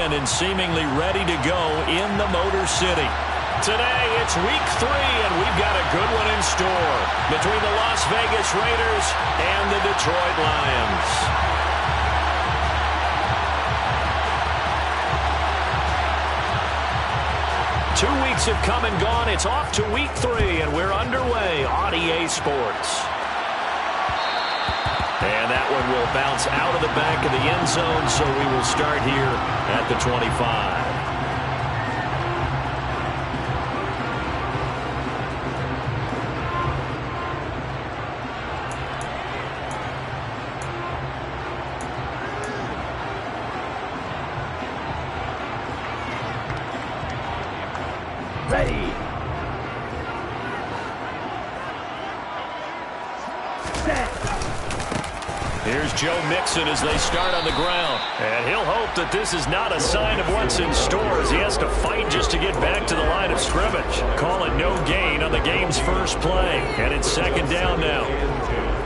in and seemingly ready to go in the Motor City. Today, it's week 3, and we've got a good one in store between the Las Vegas Raiders and the Detroit Lions. 2 weeks have come and gone. It's off to week 3, and we're underway on EA Sports. And that one will bounce out of the back of the end zone, so we will start here at the 25. Ready. Set. Here's Joe Mixon as they start on the ground. And he'll hope that this is not a sign of what's in store as he has to fight just to get back to the line of scrimmage. Call it no gain on the game's first play. And it's second down now.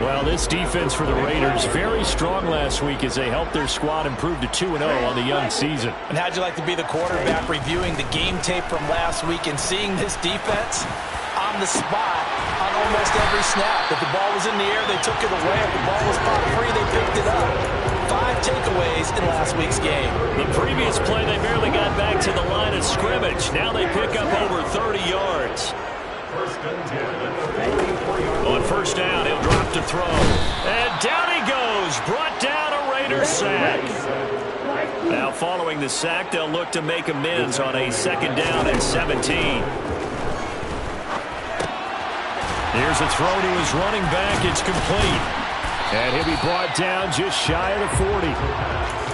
Well, this defense for the Raiders, very strong last week as they helped their squad improve to 2-0 on the young season. And how'd you like to be the quarterback reviewing the game tape from last week and seeing this defense on the spot on almost every snap? If the ball was in the air, they took it away. If the ball was caught free, they picked it up. 5 takeaways in last week's game. The previous play, they barely got back to the line of scrimmage. Now they pick up over 30 yards. On first down, he'll drop to throw. And down he goes. Brought down a Raider sack. Now following the sack, they'll look to make amends on a second down and 17. Here's a throw to his running back. It's complete. And he'll be brought down just shy of the 40.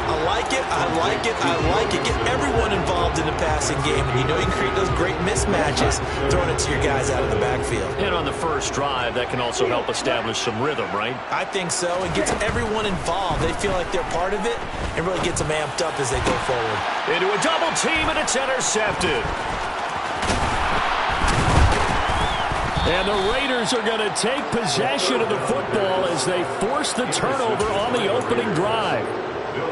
I like it, I like it, I like it. Get everyone involved in the passing game. And you know you can create those great mismatches throwing it to your guys out of the backfield. And on the first drive, that can also help establish some rhythm, right? I think so. It gets everyone involved. They feel like they're part of it and really gets them amped up as they go forward. Into a double team, and it's intercepted. And the Raiders are going to take possession of the football as they force the turnover on the opening drive.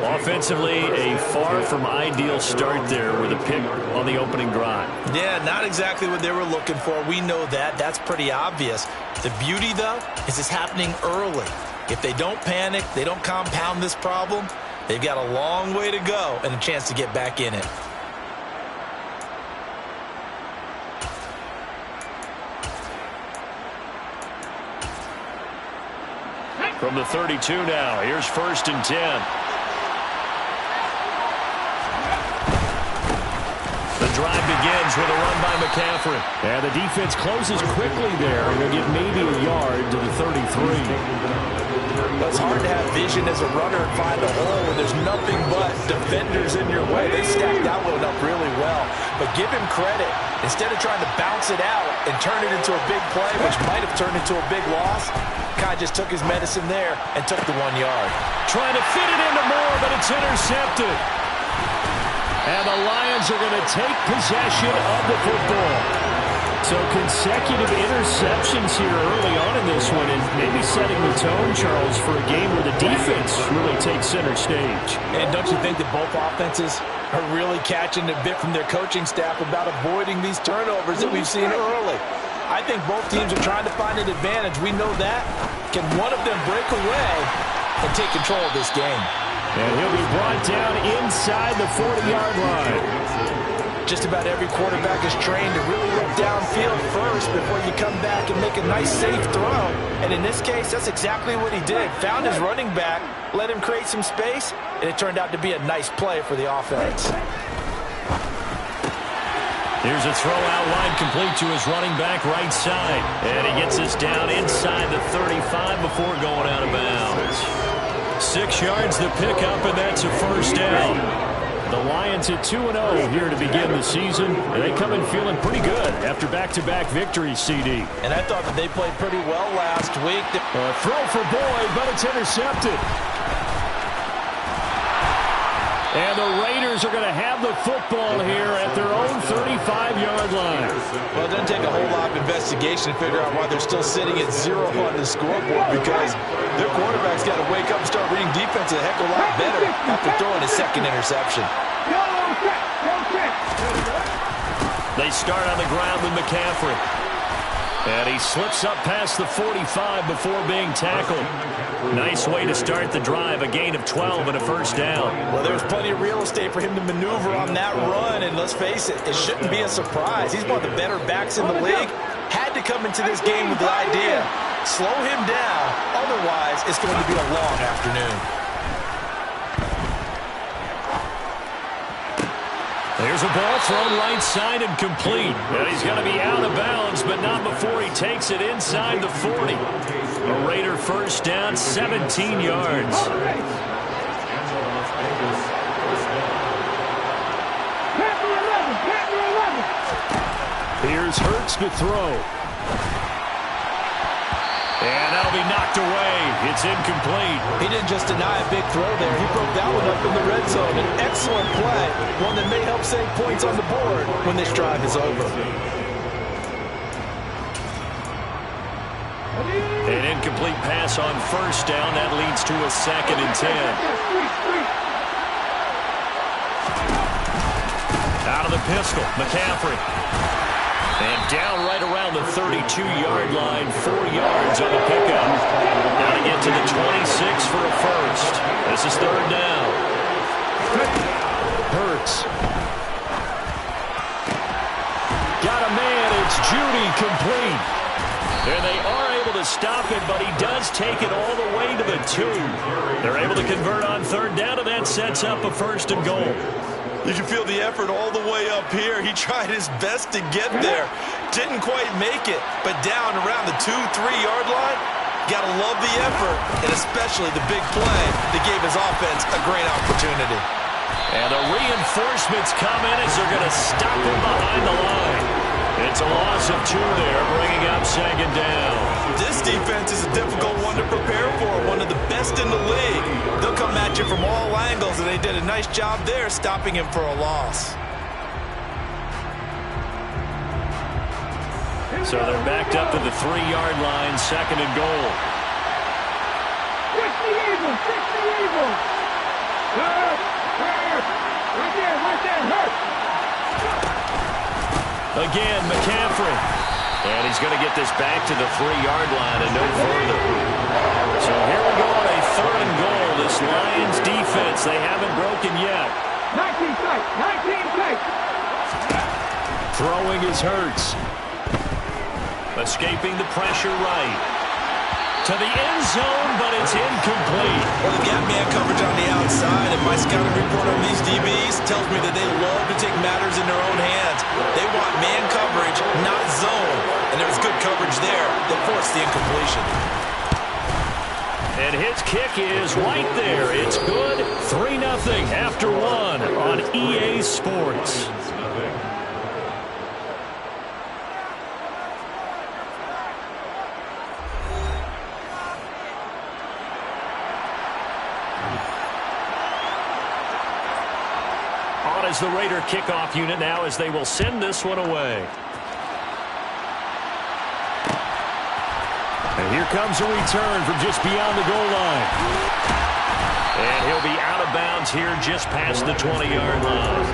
Offensively, a far from ideal start there with a pick on the opening drive. Yeah, not exactly what they were looking for. We know that. That's pretty obvious. The beauty, though, is it's happening early. If they don't panic, they don't compound this problem, they've got a long way to go and a chance to get back in it. From the 32 now, here's first and 10. The drive begins with a run by McCaffrey. And the defense closes quickly there, and they'll get maybe a yard to the 33. But it's hard to have vision as a runner and find a hole when there's nothing but defenders in your way. They stacked that one up really well. But give him credit. Instead of trying to bounce it out and turn it into a big play, which might have turned into a big loss, Kai just took his medicine there and took the 1 yard. Trying to fit it into Moore, but it's intercepted. And the Lions are going to take possession of the football. So consecutive interceptions here early on in this one, and maybe setting the tone, Charles, for a game where the defense really takes center stage. And don't you think that both offenses are really catching a bit from their coaching staff about avoiding these turnovers that we've seen early? I think both teams are trying to find an advantage. We know that. Can one of them break away and take control of this game? And he'll be brought down inside the 40-yard line. Just about every quarterback is trained to really look downfield first before you come back and make a nice, safe throw. And in this case, that's exactly what he did. Found his running back, let him create some space, and it turned out to be a nice play for the offense. Here's a throw out wide complete to his running back right side. And he gets this down inside the 35 before going out of bounds. 6 yards the pickup, and that's a first down. The Lions at 2-0 here to begin the season. And they come in feeling pretty good after back-to-back victories, CD. And I thought that they played pretty well last week. A throw for Boyd, but it's intercepted. And the Raiders are going to have the football here at their own 35-yard line. Well, it doesn't take a whole lot of investigation to figure out why they're still sitting at 0 on the scoreboard, because their quarterback's got to wake up and start reading defense a heck of a lot better after throwing a second interception. They start on the ground with McCaffrey. And he slips up past the 45 before being tackled. Nice way to start the drive, a gain of 12 and a first down. Well, there's plenty of real estate for him to maneuver on that run, and let's face it, it shouldn't be a surprise. He's one of the better backs in the league. Had to come into this game with the idea, slow him down, otherwise it's going to be a long afternoon. There's a ball thrown right side and complete. And he's going to be out of bounds, but not before he takes it inside the 40. A Raider first down, 17 yards. Here's Hurts to throw. And that'll be knocked away. It's incomplete. He didn't just deny a big throw there. He broke that one up in the red zone. An excellent play. One that may help save points on the board when this drive is over. An incomplete pass on first down. That leads to a 2nd and 10. Out of the pistol, McCaffrey. And down right around the 32-yard line, 4 yards on the pickup. Now to get to the 26 for a first. This is 3rd down. Hurts. Got a man. It's Judy complete. And they are able to stop it, but he does take it all the way to the 2. They're able to convert on 3rd down, and that sets up a 1st and goal. You can feel the effort all the way up here. He tried his best to get there. Didn't quite make it, but down around the 2-3-yard line, gotta love the effort, and especially the big play that gave his offense a great opportunity. And the reinforcements come in as they're going to stop him behind the line. It's a loss of 2 there, bringing up 2nd down. This defense is a difficult one to prepare for, one of the best in the league. They'll come at you from all angles, and they did a nice job there stopping him for a loss. So they're backed up to the 3-yard line, 2nd and goal. Fix the Eagles! Fix the Eagles! Hurt! Right there, hurt! Again, McCaffrey. And he's going to get this back to the 3-yard line and no further. So here we go on a 3rd and goal. This Lions defense, they haven't broken yet. 19 tight! 19 tight! Throwing is Hurts. Escaping the pressure right. To the end zone, but it's incomplete. Well, they've got man coverage on the outside, and my scouting report on these DBs tells me that they love to take matters in their own hands. They want man coverage, not zone. And there was good coverage there that forced the incompletion. And his kick is right there. It's good. 3-0 after 1 on EA Sports. On as the Raider kickoff unit now as they will send this one away. And here comes a return from just beyond the goal line. And he'll be out of bounds here just past the 20-yard line.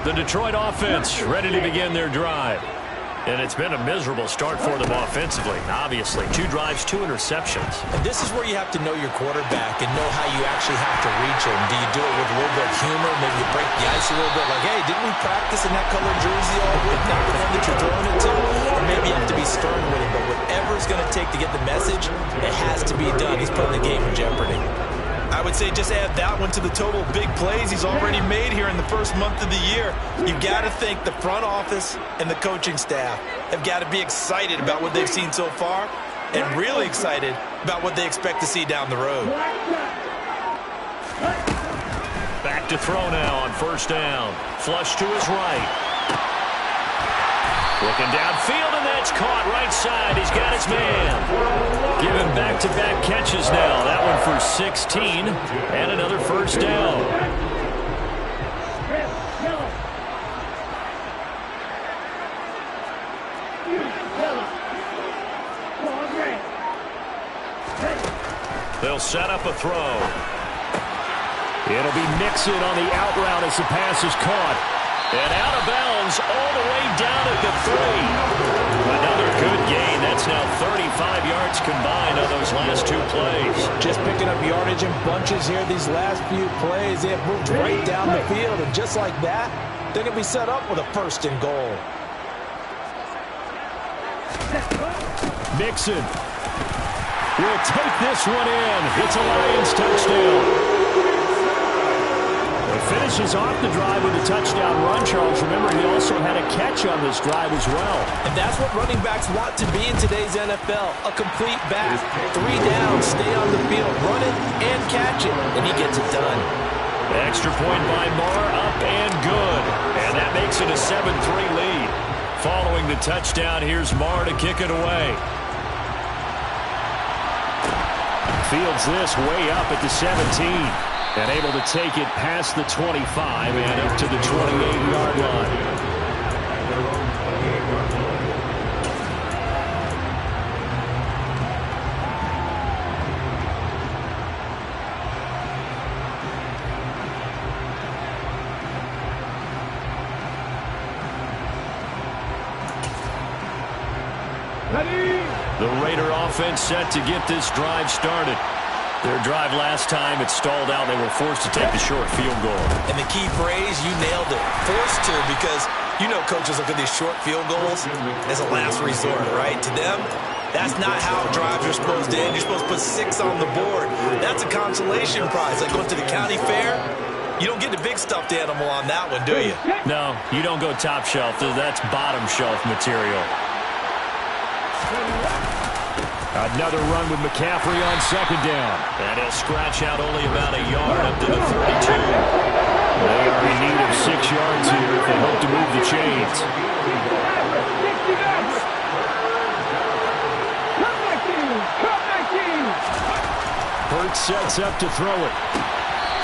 The Detroit offense ready to begin their drive. And it's been a miserable start for them offensively, obviously. 2 drives, 2 interceptions. And this is where you have to know your quarterback and know how you actually have to reach him. Do you do it with a little bit of humor? Maybe you break the ice a little bit. Like, hey, didn't we practice in that colored jersey all week? Not the one that you're throwing it to? Or maybe you have to be stern with him. But whatever it's going to take to get the message, it has to be done. He's putting the game in jeopardy. I would say just add that one to the total big plays he's already made here in the first month of the year. You've got to think the front office and the coaching staff have got to be excited about what they've seen so far and really excited about what they expect to see down the road. Back to throw now on first down. Flush to his right. Looking downfield, and that's caught right side. He's got his man. Giving back-to-back catches now. That one for 16, and another first down. They'll set up a throw. It'll be Mixon on the out route as the pass is caught. And out of bounds all the way down at the 3. Another good gain. That's now 35 yards combined on those last 2 plays. Just picking up yardage in bunches here these last few plays. They have moved right down the field, and just like that, they're going to be set up with a 1st and goal. Mixon will take this one in. It's a Lions touchdown. He finishes off the drive with a touchdown run, Charles. Remember, he also had a catch on this drive as well. And that's what running backs want to be in today's NFL, a complete back. 3 down, stay on the field, run it and catch it, and he gets it done. Extra point by Marr, up and good. And that makes it a 7-3 lead. Following the touchdown, here's Marr to kick it away. Fields this way up at the 17. And able to take it past the 25 and up to the 28-yard line. The Raider offense set to get this drive started. Their drive last time, it stalled out. They were forced to take the short field goal. And the key phrase, you nailed it. Forced to, because you know coaches look at these short field goals as a last resort, right? To them, that's not how drives are supposed to end. You're supposed to put 6 on the board. That's a consolation prize. Like going to the county fair, you don't get the big stuffed animal on that one, do you? No, you don't go top shelf. That's bottom shelf material. Another run with McCaffrey on 2nd down. And he'll scratch out only about a yard up to the 32. They are in need of 6 yards here if they hope to move the chains. Hurts sets up to throw it.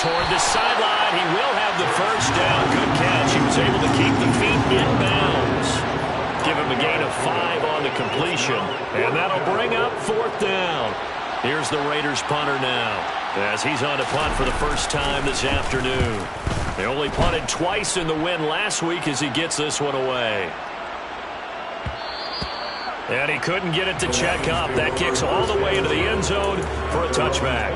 Toward the sideline, he will have the 1st down. Good catch. He was able to keep the feet in bounds. Give him a gain of 5 on the completion. And that'll bring up 4th down. Here's the Raiders punter now, as he's on to punt for the first time this afternoon. They only punted twice in the win last week as he gets this one away. And he couldn't get it to check up. That kicks all the way into the end zone for a touchback.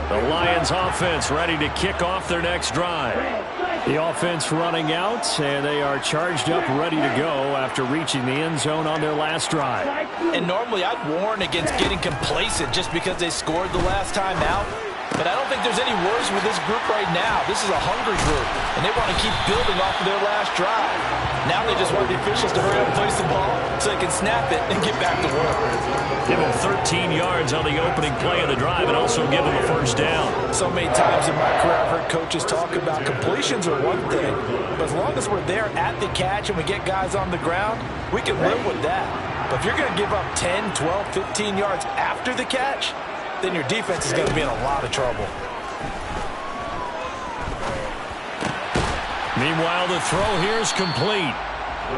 The Lions offense ready to kick off their next drive. The offense running out, and they are charged up, ready to go after reaching the end zone on their last drive. And normally I'd warn against getting complacent just because they scored the last time out. But I don't think there's any worries with this group right now. This is a hungry group, and they want to keep building off of their last drive. Now they just want the officials to hurry up and place the ball so they can snap it and get back to work. Give them 13 yards on the opening play of the drive and also give them a 1st down. So many times in my career I've heard coaches talk about completions are one thing, but as long as we're there at the catch and we get guys on the ground, we can live with that. But if you're going to give up 10, 12, 15 yards after the catch, then your defense is going to be in a lot of trouble. Meanwhile, the throw here is complete.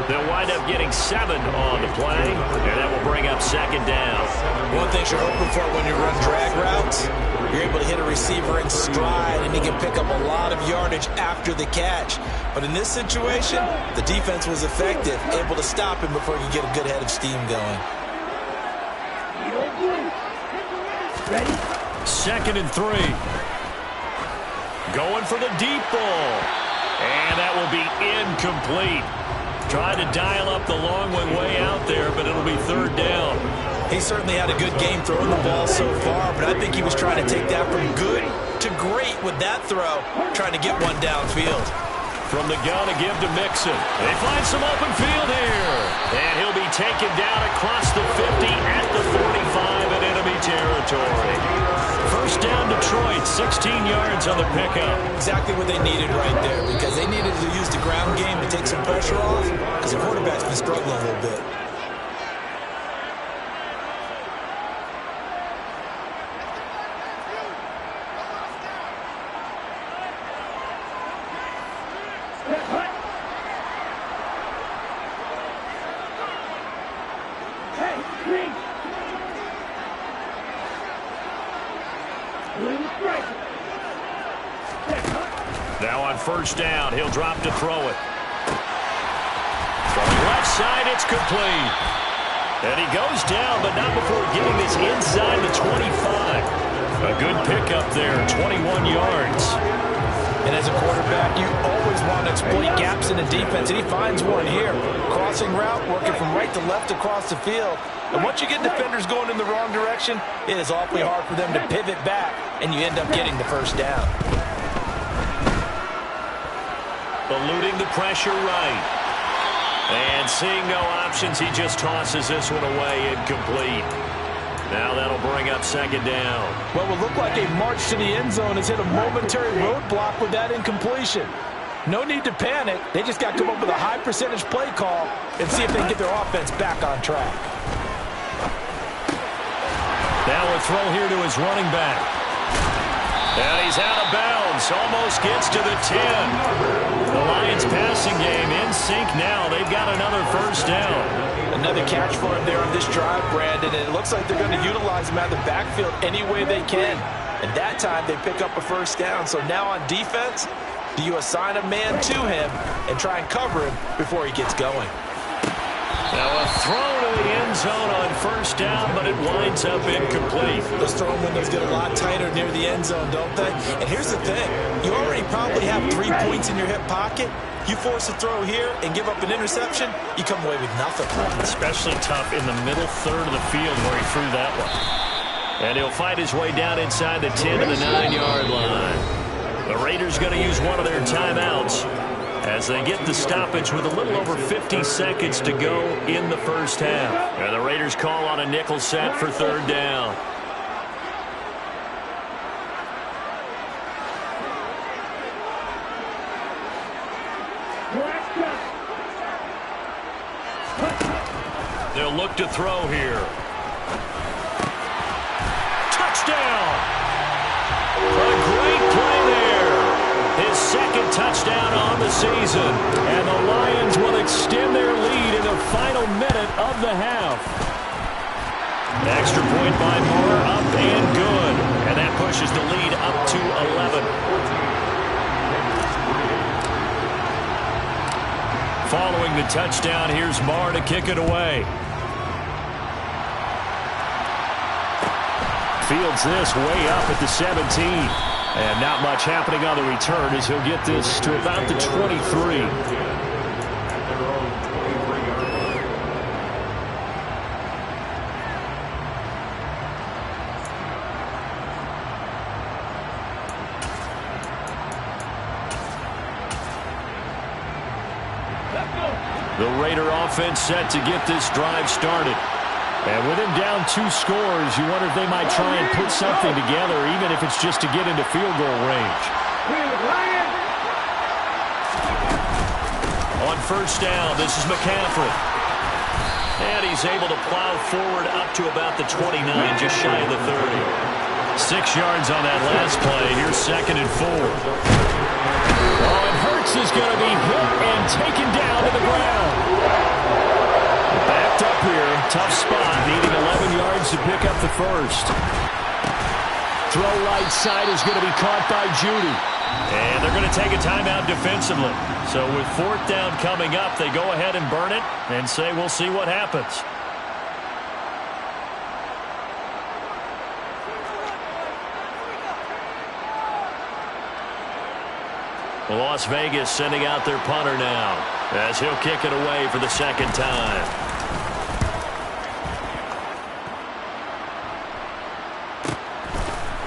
They'll wind up getting 7 on the play, and that will bring up 2nd down. One thing you're hoping for when you run drag routes, you're able to hit a receiver in stride, and he can pick up a lot of yardage after the catch. But in this situation, the defense was effective, able to stop him before he could get a good head of steam going. Ready? 2nd and 3. Going for the deep ball. And that will be incomplete. Tried to dial up the long one way out there, but it'll be 3rd down. He certainly had a good game throwing the ball so far, but I think he was trying to take that from good to great with that throw, trying to get one downfield. From the gun to give to Mixon. They find some open field here. And he'll be taken down across the 50 at the 45 in enemy territory. 1st down Detroit, 16 yards on the pickup. Exactly what they needed right there, because they needed to use the ground game to take some pressure off, because the quarterback's been struggling a little bit. Now on first down, he'll drop to throw it. From the left side, it's complete. And he goes down, but not before getting this inside the 25. A good pickup there, 21 yards. And as a quarterback, you always want to exploit gaps in the defense, and he finds one here. Crossing route, working from right to left across the field. And once you get defenders going in the wrong direction, it is awfully hard for them to pivot back, and you end up getting the first down. Eluding the pressure right. And seeing no options, he just tosses this one away, incomplete. Now that'll bring up second down. What will look like a march to the end zone has hit a momentary roadblock with that incompletion. No need to panic. They just got to come up with a high percentage play call and see if they can get their offense back on track. Now a throw here to his running back. And he's out of bounds. Almost gets to the 10. The Lions passing game in sync now. They've got another first down. Another catch for him there on this drive, Brandon, and it looks like they're going to utilize him out of the backfield any way they can. And that time they pick up a first down. So now on defense, do you assign a man to him and try and cover him before he gets going? Now a throw to the end zone on first down, but it winds up incomplete. Those throwing windows get a lot tighter near the end zone, don't they? And here's the thing. You already probably have 3 points in your hip pocket. You force a throw here and give up an interception, you come away with nothing. Especially tough in the middle third of the field where he threw that one. And he'll fight his way down inside the 10 to the 9-yard line. The Raiders going to use one of their timeouts as they get the stoppage with a little over 50 seconds to go in the first half. And the Raiders call on a nickel set for third down. They'll look to throw here. Touchdown! A great play there. His second touchdown on the season. And the Lions will extend their lead in the final minute of the half. Extra point by Moore, up and good. And that pushes the lead up to 11. Following the touchdown, here's Marr to kick it away. Fields this way up at the 17. And not much happening on the return as he'll get this to about the 23. The Raider offense set to get this drive started. And with him down 2 scores, you wonder if they might try and put something together, even if it's just to get into field goal range. On first down, this is McCaffrey. And he's able to plow forward up to about the 29, just shy of the 30. 6 yards on that last play. Here's second and 4. Oh, and Hurts is going to be hit and taken down to the ground. Backed up here, tough spot, needing 11 yards to pick up the first. Throw right side is going to be caught by Judy. And they're going to take a timeout defensively. So with fourth down coming up, they go ahead and burn it and say we'll see what happens. Las Vegas sending out their punter now as he'll kick it away for the second time.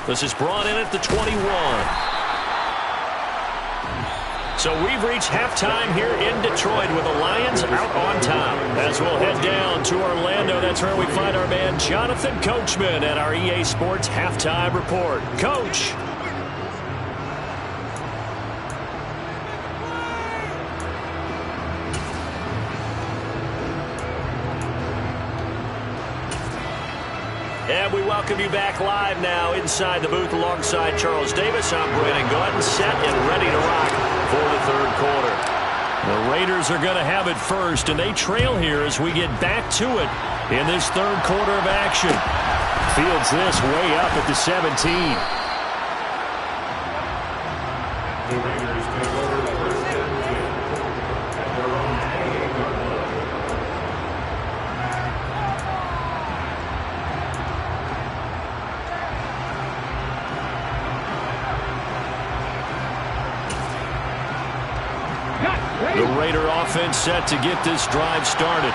This is brought in at the 21. So we've reached halftime here in Detroit with the Lions out on top. As we'll head down to Orlando, that's where we find our man Jonathan Coachman at our EA Sports Halftime Report. Coach. And we welcome you back live now inside the booth alongside Charles Davis. I'm Brandon Gaudin, set and ready to rock for the third quarter. The Raiders are going to have it first, and they trail here as we get back to it in this third quarter of action. Fields this way up at the 17. The Raiders take over first and 10 at their own 8-yard line. The Raider offense set to get this drive started.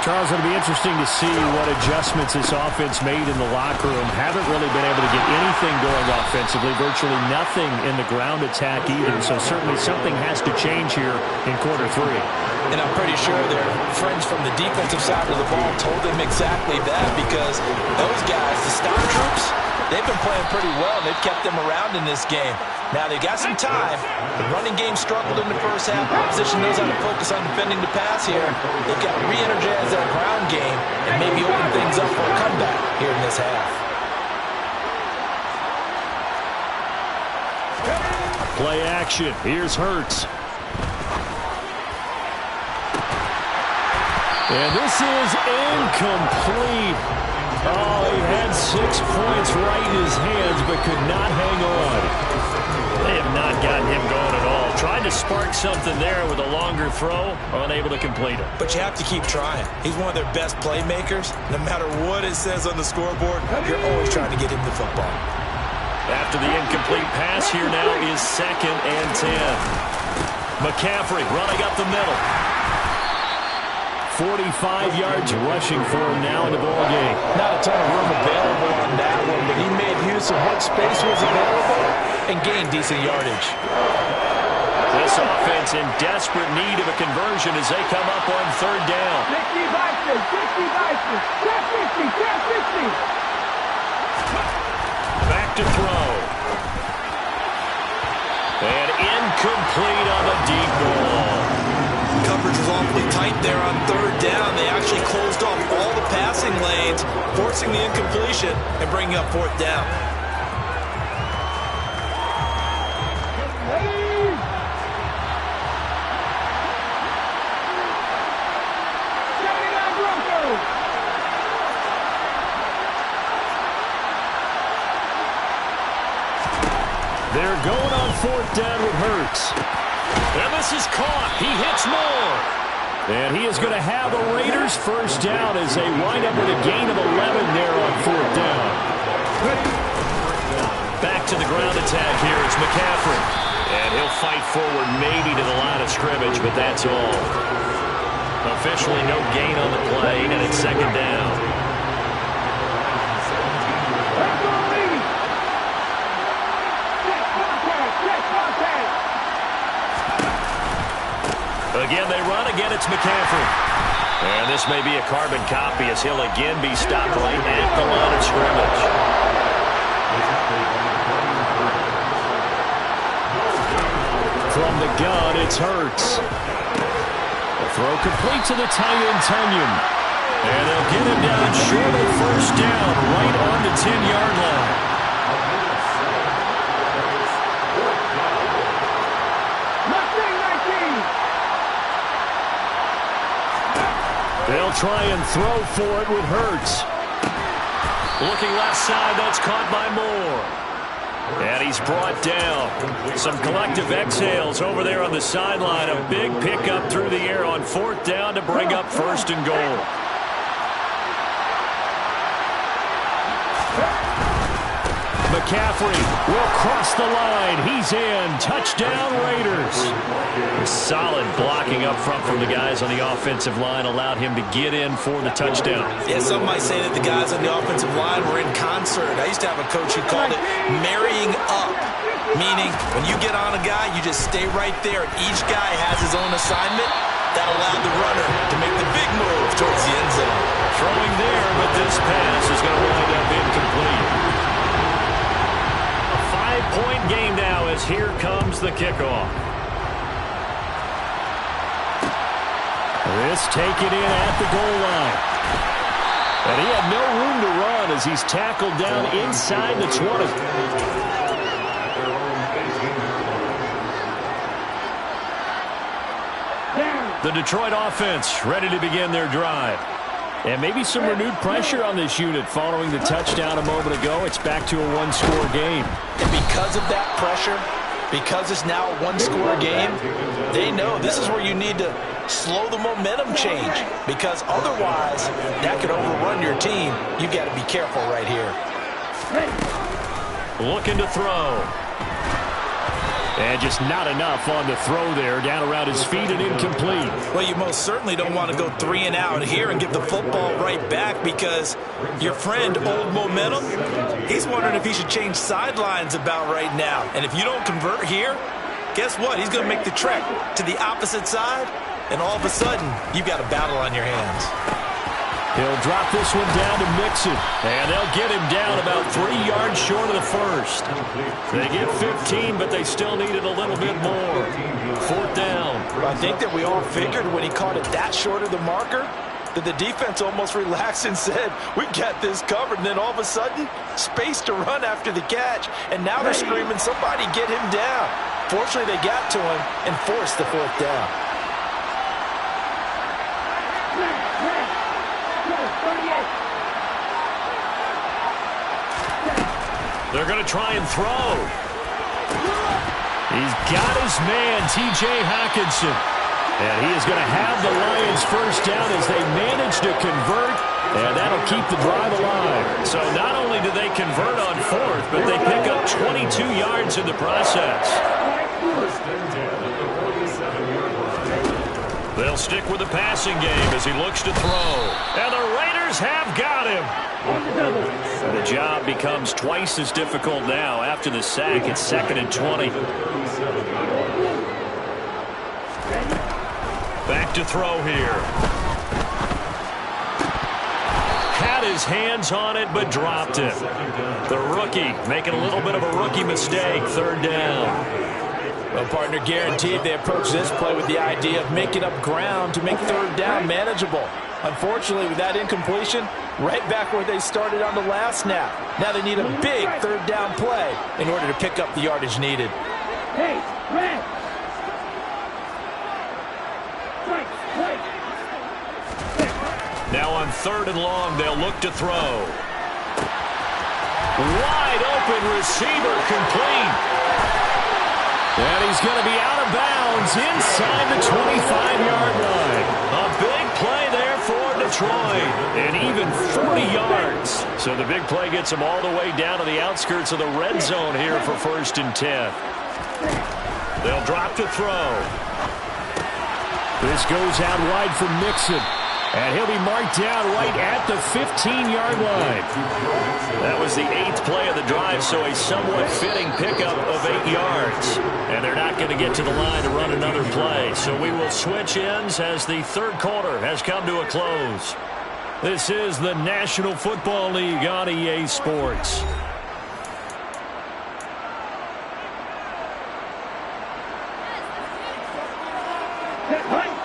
Charles, it'll be interesting to see what adjustments this offense made in the locker room. Haven't really been able to get anything going offensively, virtually nothing in the ground attack either. So certainly something has to change here in quarter three. And I'm pretty sure their friends from the defensive side of the ball told them exactly that, because those guys, the stormtroopers, they've been playing pretty well. They've kept them around in this game. Now they've got some time. The running game struggled in the first half. Opposition knows how to focus on defending the pass here. They've got to re-energize that ground game and maybe open things up for a comeback here in this half. Play action. Here's Hurts. And this is incomplete. Oh, he had 6 points right in his hands, but could not hang on. They have not gotten him going at all. Tried to spark something there with a longer throw, unable to complete it. But you have to keep trying. He's one of their best playmakers. No matter what it says on the scoreboard, you're always trying to get him the football. After the incomplete pass, here now is 2nd and 10. McCaffrey running up the middle. 45 yards rushing for him now in the ball game. Not a ton of room available on that one, but he made use of what space was available and gained decent yardage. This offense in desperate need of a conversion as they come up on 3rd down. 60 Vikings, 60 Vikings, 10-50, 10-50. Back to throw. And incomplete on the deep ball. Coverage was awfully tight there on 3rd down. They actually closed off all the passing lanes, forcing the incompletion and bringing up 4th down. They're going on 4th down with Hurts. And this is caught. He hits more. And he is going to have a Raiders first down as they wind up with a gain of 11 there on 4th down. Back to the ground attack here. It's McCaffrey. And he'll fight forward maybe to the line of scrimmage, but that's all. Officially no gain on the play, and it's 2nd down. Again, they run. Again, it's McCaffrey. And this may be a carbon copy as he'll again be stopped right at the line of scrimmage. From the gun, it's Hurts. The throw complete to the tight end, Tunyon. And they'll get him down short of 1st down, right on the 10-yard line. They'll try and throw for it with Hurts. Looking left side, that's caught by Moore. And he's brought down. Some collective exhales over there on the sideline. A big pickup through the air on 4th down to bring up 1st and goal. McCaffrey will cross the line. He's in. Touchdown, Raiders. Solid blocking up front from the guys on the offensive line allowed him to get in for the touchdown. Yeah, some might say that the guys on the offensive line were in concert. I used to have a coach who called it marrying up, meaning when you get on a guy, you just stay right there. Each guy has his own assignment. That allowed the runner to make the big move towards the end zone. Throwing there, but this pass is going to wind up incomplete. A 5-point game now as here comes the kickoff. This taken in at the goal line. And he had no room to run as he's tackled down inside the 20. The Detroit offense ready to begin their drive. And maybe some renewed pressure on this unit following the touchdown a moment ago. It's back to a one-score game. And because of that pressure, Because it's now a one-score game, they know this is where you need to slow the momentum change, because otherwise that could overrun your team. You got to be careful right here. Looking to throw. And just not enough on the throw there. Down around his feet and incomplete. Well, you most certainly don't want to go 3 and out here and give the football right back, because your friend, Old Momentum, he's wondering if he should change sidelines about right now. And if you don't convert here, guess what? He's going to make the trek to the opposite side, and all of a sudden, you've got a battle on your hands. He'll drop this one down to Mixon, and they'll get him down about 3 yards short of the first. They get 15, but they still needed a little bit more. 4th down. I think that we all figured when he caught it that short of the marker that the defense almost relaxed and said, we got this covered. And then all of a sudden, space to run after the catch. And now they're screaming, somebody get him down. Fortunately, they got to him and forced the 4th down. They're going to try and throw. He's got his man, T.J. Hockenson. And he is going to have the Lions first down as they manage to convert, and that'll keep the drive alive. So not only do they convert on 4th, but they pick up 22 yards in the process. They'll stick with the passing game as he looks to throw. And the Raiders have got him. The job becomes twice as difficult now after the sack. It's 2nd and 20. Back to throw here. Had his hands on it, but dropped it. The rookie making a little bit of a rookie mistake. 3rd down. Well, partner, guaranteed they approach this play with the idea of making up ground to make 3rd down manageable. Unfortunately, with that incompletion, right back where they started on the last snap. Now they need a big 3rd down play in order to pick up the yardage needed. Hey, red. Now on 3rd and long, they'll look to throw. Wide open receiver, complete. And he's going to be out of bounds inside the 25-yard line. A big play there for Detroit. And even 40 yards. So the big play gets him all the way down to the outskirts of the red zone here for 1st and 10. They'll drop to throw. This goes out wide for Mixon. And he'll be marked down right at the 15-yard line. That was the 8th play of the drive, so a somewhat fitting pickup of 8 yards. And they're not going to get to the line to run another play. So we will switch ends as the 3rd quarter has come to a close. This is the National Football League on EA Sports.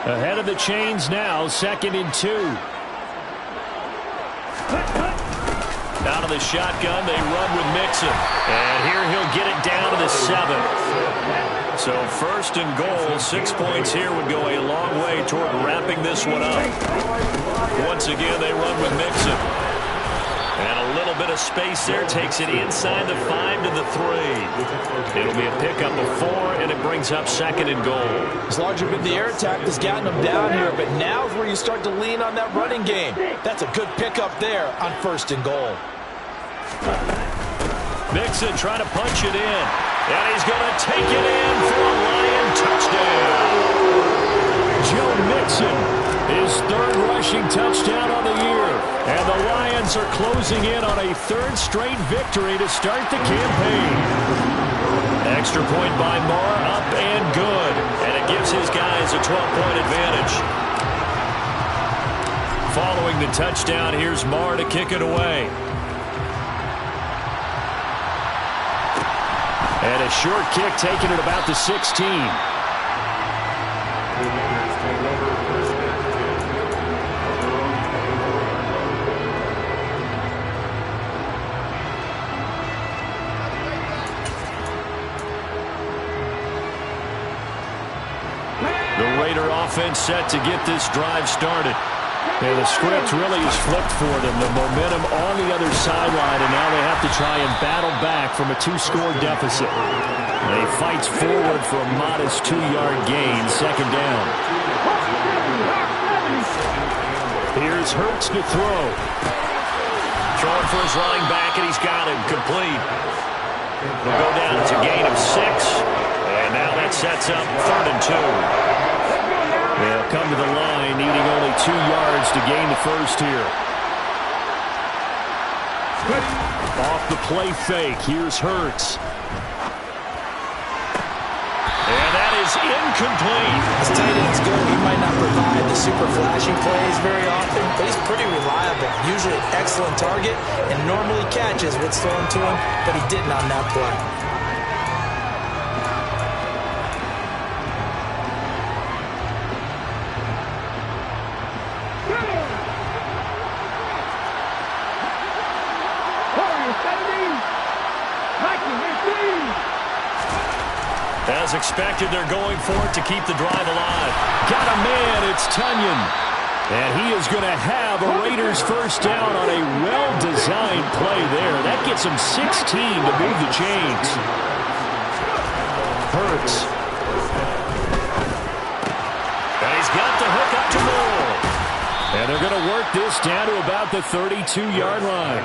Ahead of the chains now, 2nd and 2. Out of the shotgun, they run with Mixon. And here he'll get it down to the 7. So 1st and goal, 6 points here would go a long way toward wrapping this one up. Once again, they run with Mixon. And a little bit of space there takes it inside the 5 to the 3. It'll be a pickup of 4, and it brings up 2nd and goal. It's largely been the air attack that's gotten them down here, but now is where you start to lean on that running game. That's a good pickup there on 1st and goal. Mixon trying to punch it in, and he's going to take it in for a Lion touchdown. Joe Mixon, his 3rd rushing touchdown on the year. And the Lions are closing in on a 3rd straight victory to start the campaign. Extra point by Marr, up and good. And it gives his guys a 12-point advantage. Following the touchdown, here's Marr to kick it away. And a short kick taken at about the 16. The Raider offense set to get this drive started. And the script really is flipped for them. The momentum on the other sideline, and now they have to try and battle back from a 2-score deficit. And he fights forward for a modest 2-yard gain, second down. Here's Hurts to throw. Throwing for his running back, and he's got him complete. He'll go down to a gain of 6, and now that sets up 3rd and 2. They'll come to the line, needing only 2 yards to gain the first here. Off the play fake, here's Hurts. And that is incomplete. As tight ends go, he might not provide the super flashy plays very often, but he's pretty reliable. Usually an excellent target, and normally catches what's thrown to him, but he didn't on that play. As expected, they're going for it to keep the drive alive. Got a man, it's Tunyon. And he is going to have a Raiders first down on a well-designed play there. That gets him 16 to move the chains. Hurts. And he's got the hook up to Moore. And they're going to work this down to about the 32-yard line.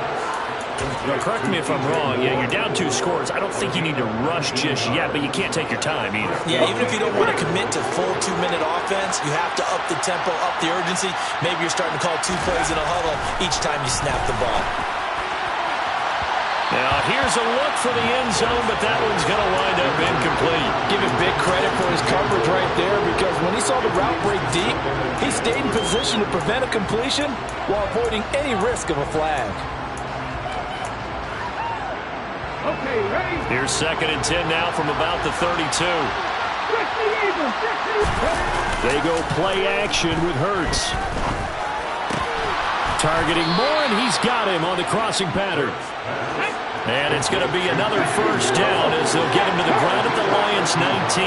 Now, correct me if I'm wrong. Yeah, you're down 2 scores. I don't think you need to rush just yet, but you can't take your time either. Yeah, even if you don't want to commit to full 2-minute offense, you have to up the tempo, up the urgency. Maybe you're starting to call 2 plays in a huddle each time you snap the ball. Now, here's a look for the end zone, but that one's going to wind up incomplete. Give him big credit for his coverage right there, because when he saw the route break deep, he stayed in position to prevent a completion while avoiding any risk of a flag. Okay, ready? Here's 2nd and 10 now from about the 32. They go play action with Hurts. Targeting Moore, and he's got him on the crossing pattern. And it's going to be another first down as they'll get him to the ground at the Lions 19.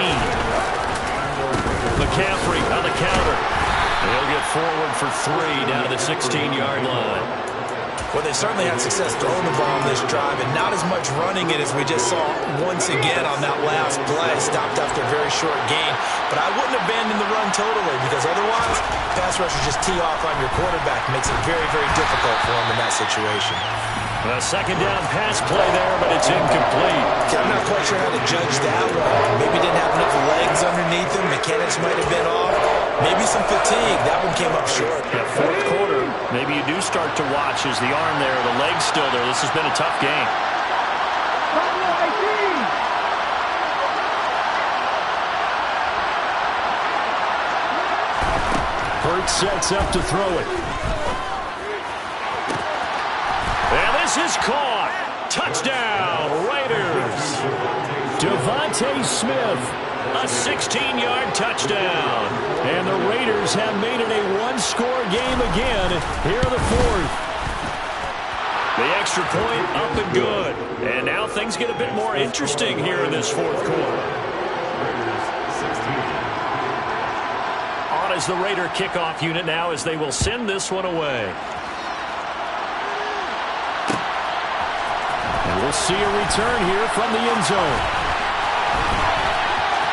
McCaffrey on the counter. He'll get forward for 3 down to the 16-yard line. Well, they certainly had success throwing the ball on this drive, and not as much running it as we just saw once again on that last play. Stopped after a very short gain. But I wouldn't abandon the run totally, because otherwise, pass rushers just tee off on your quarterback. Makes it very, very difficult for him in that situation. A 2nd down pass play there, but it's incomplete. I'm not quite sure how to judge that one. Maybe didn't have enough legs underneath him. Mechanics might have been off. Maybe some fatigue. That one came up short. Yeah, 4th quarter, maybe you do start to watch as the arm there, the leg's still there. This has been a tough game. Hurts sets up to throw it. And this is caught. Touchdown, Raiders. Devontae Smith, a 16-yard touchdown. And the Raiders have made it a 1-score game again here in the 4th. The extra point up and good. And now things get a bit more interesting here in this 4th quarter. On is the Raider kickoff unit now as they will send this one away. We'll see a return here from the end zone.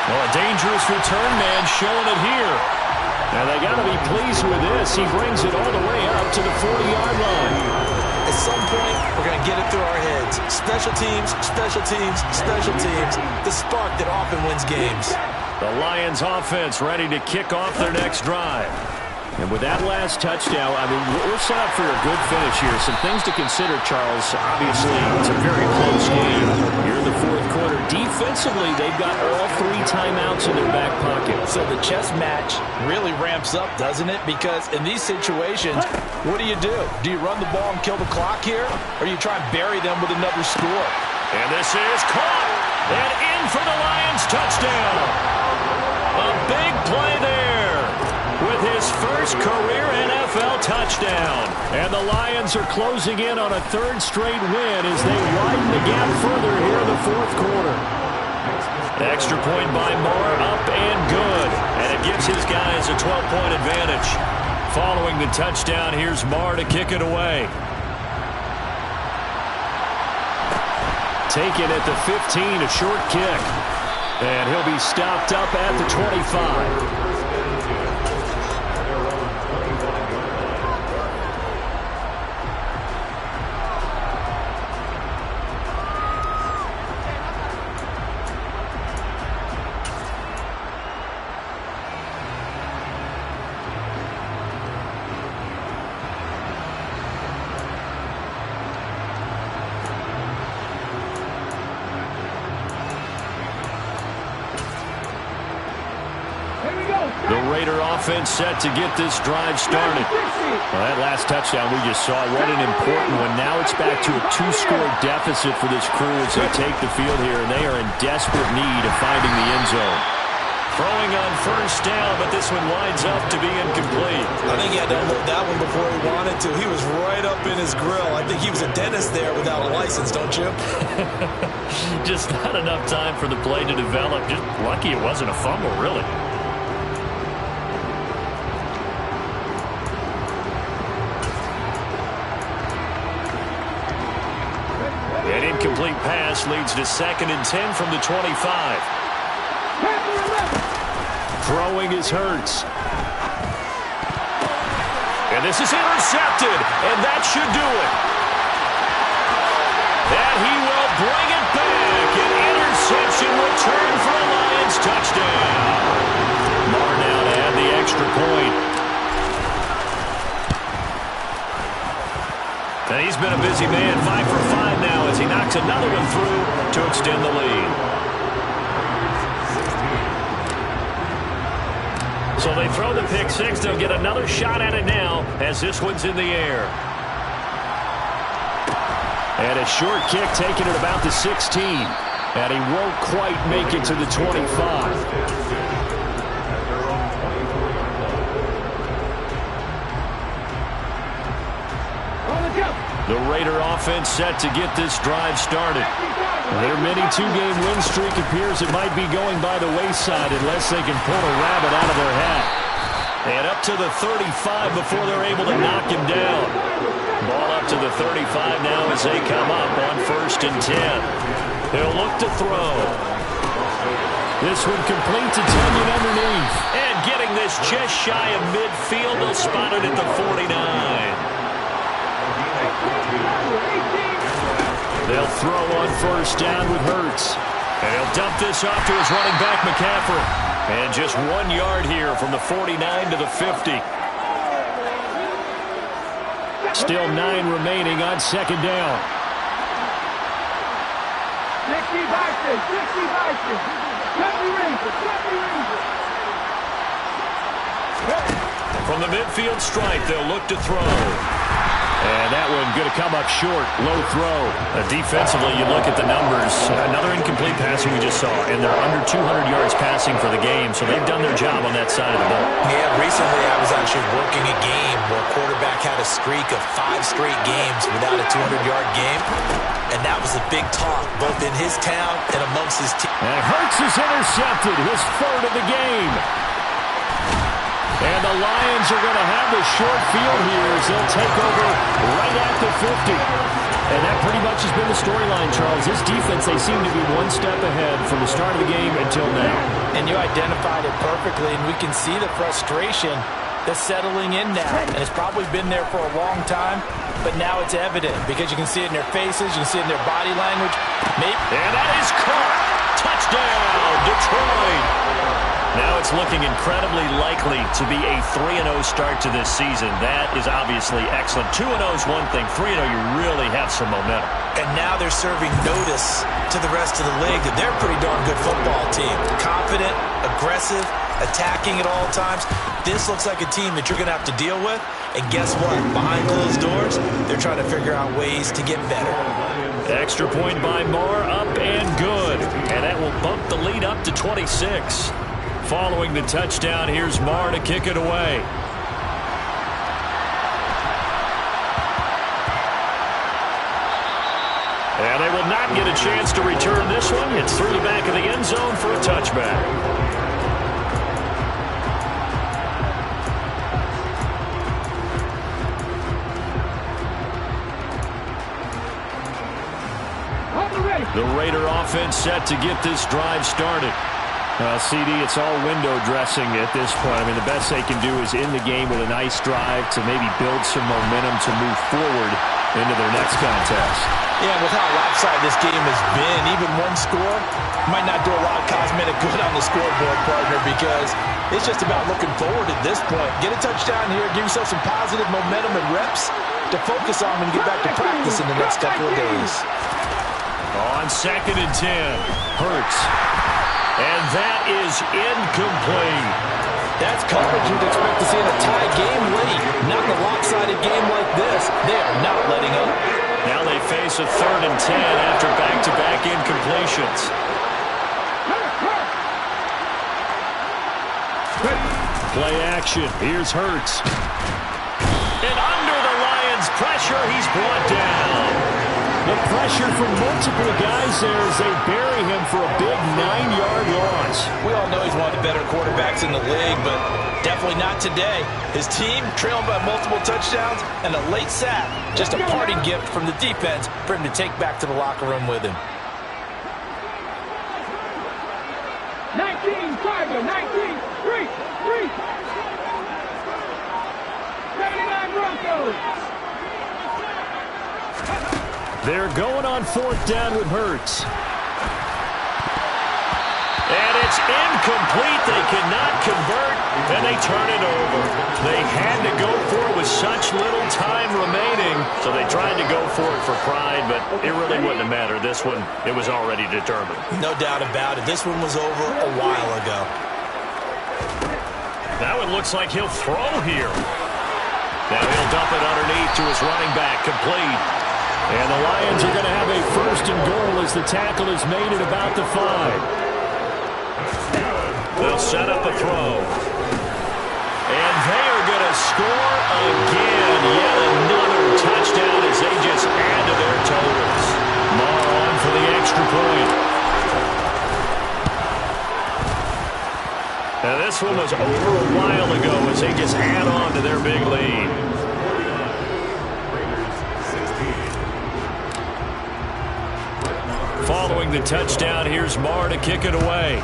Well, a dangerous return man showing it here. Now, they got to be pleased with this. He brings it all the way up to the 40-yard line. At some point, we're going to get it through our heads. Special teams, special teams, special teams. The spark that often wins games. The Lions offense ready to kick off their next drive. And with that last touchdown, I mean, we're set up for a good finish here. Some things to consider, Charles. Obviously, it's a very close game here in the 4th quarter. Defensively, they've got all 3 timeouts in their back pocket. So the chess match really ramps up, doesn't it? Because in these situations, what do? Do you run the ball and kill the clock here? Or do you try and bury them with another score? And this is caught. And in for the Lions touchdown. A big play there with his first career NFL touchdown. And the Lions are closing in on a 3rd straight win as they widen the gap further here in the 4th quarter. Extra point by Moore, up and good. And it gives his guys a 12-point advantage. Following the touchdown, here's Marr to kick it away. Taken at the 15, a short kick. And he'll be stopped up at the 25. The Raider offense set to get this drive started. Well, that last touchdown we just saw, what an important one. Now it's back to a 2-score deficit for this crew as they take the field here, and they are in desperate need of finding the end zone. Throwing on first down, but this one winds up to be incomplete. I think he had to unload that one before he wanted to. He was right up in his grill. I think he was a dentist there without a license, don't you? Just not enough time for the play to develop. Just lucky it wasn't a fumble, really. An incomplete pass leads to 2nd and 10 from the 25. Throwing is Hurts. And this is intercepted, and that should do it. And he will bring it back. An interception return for a Lions touchdown. Marr now to add the extra point. And he's been a busy man, 5 for 5 now as he knocks another one through to extend the lead. So they throw the pick six. They'll get another shot at it now as this one's in the air. And a short kick taken at about the 16. And he won't quite make it to the 25. The Raider offense set to get this drive started. Their mini 2-game win streak appears it might be going by the wayside unless they can pull a rabbit out of their hat. And up to the 35 before they're able to knock him down. Ball up to the 35 now as they come up on 1st and 10. They'll look to throw. This one complete to Tonyan underneath. And getting this just shy of midfield, they'll spot it at the 49. They'll throw on first down with Hurts. And he'll dump this off to his running back, McCaffrey. And just 1 yard here from the 49 to the 50. Still 9 remaining on 2nd down. From the midfield stripe, they'll look to throw. And that one going to come up short. Low throw. Defensively, you look at the numbers. Another incomplete passing we just saw. And they're under 200 yards passing for the game. So they've done their job on that side of the ball. Yeah, recently I was actually working a game where a quarterback had a streak of 5 straight games without a 200-yard game. And that was a big talk, both in his town and amongst his team. And Hurts is intercepted. His 3rd of the game. And the Lions are going to have the short field here as they'll take over right at the 50. And that pretty much has been the storyline, Charles. This defense, they seem to be one step ahead from the start of the game until now. And you identified it perfectly, and we can see the frustration that's settling in now. And it's probably been there for a long time, but now it's evident because you can see it in their faces, you can see it in their body language. And that is caught. Touchdown, Detroit. Now it's looking incredibly likely to be a 3-0 start to this season. That is obviously excellent. 2-0 is one thing. 3-0, you really have some momentum. And now they're serving notice to the rest of the league that they're a pretty darn good football team. Confident, aggressive, attacking at all times. This looks like a team that you're going to have to deal with. And guess what? Behind closed doors, they're trying to figure out ways to get better. Extra point by Marr, up and good. And that will bump the lead up to 26. Following the touchdown, here's Marr to kick it away. And they will not get a chance to return this one. It's through the back of the end zone for a touchback. The Raider offense set to get this drive started. CD, it's all window dressing at this point. I mean, the best they can do is in the game with a nice drive to maybe build some momentum to move forward into their next contest. Yeah, with how lopsided this game has been, even one score might not do a lot of cosmetic good on the scoreboard, partner, because it's just about looking forward at this point. Get a touchdown here, give yourself some positive momentum and reps to focus on and get back to practice in the next couple of days. On 2nd and 10, Hurts. And that is incomplete. That's coverage you'd expect to see in a tie game late. Not in a lopsided game like this. They are not letting up. Now they face a 3rd and 10 after back-to-back incompletions. Play action. Here's Hurts. And under the Lions' pressure, he's brought down. The pressure from multiple guys there as they bury him for a big 9-yard loss. We all know he's one of the better quarterbacks in the league, but definitely not today. His team trailing by multiple touchdowns and a late sack. Just a parting gift from the defense for him to take back to the locker room with him. 19-5, 19-3, 79 Broncos. They're going on 4th down with Hurts. And it's incomplete. They cannot convert, and they turn it over. They had to go for it with such little time remaining, so they tried to go for it for pride, but it really wouldn't have mattered. This one, it was already determined. No doubt about it. This one was over a while ago. Now it looks like he'll throw here. Now he'll dump it underneath to his running back, complete. And the Lions are going to have a 1st and goal as the tackle is made at about the 5. They'll set up a throw. And they are going to score again. Yet another touchdown as they just add to their totals. Marr on for the extra point. Now this one was over a while ago as they just add on to their big lead. Following the touchdown, here's Marr to kick it away.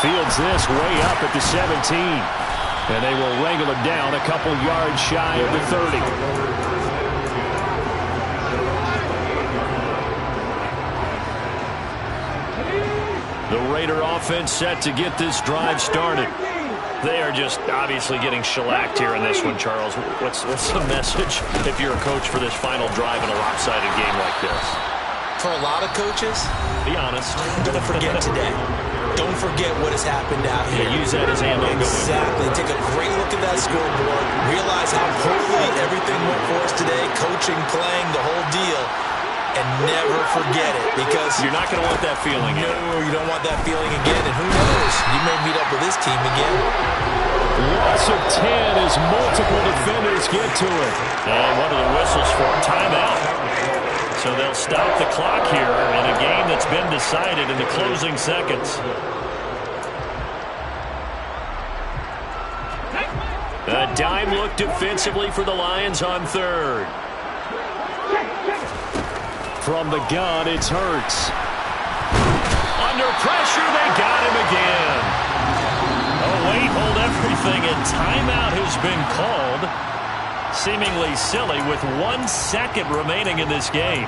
Fields this way up at the 17. And they will wrangle him down a couple yards shy of the 30. The Raider offense set to get this drive started. They are just obviously getting shellacked here in this one, Charles. What's the message if you're a coach for this final drive in a lopsided game like this? For a lot of coaches, be honest. Don't forget today. Don't forget what has happened out here. Yeah, use that as ammo. Exactly. Take a great look at that scoreboard. Realize how poorly everything went for us today. Coaching, playing, the whole deal. And never forget it, because you're not going to want that feeling. No, you don't want that feeling again. And who knows? You may meet up with this team again. Loss of 10 as multiple defenders get to it. And what are the whistles for? Timeout. So they'll stop the clock here in a game that's been decided in the closing seconds. A dime look defensively for the Lions on 3rd. From the gun, it's Hurts. Under pressure, they got him again. Oh, wait, hold everything, and timeout has been called. Seemingly silly with 1 second remaining in this game.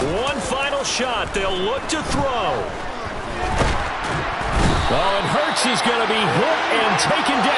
One final shot. They'll look to throw. Oh, and Hurts is going to be hit and taken down.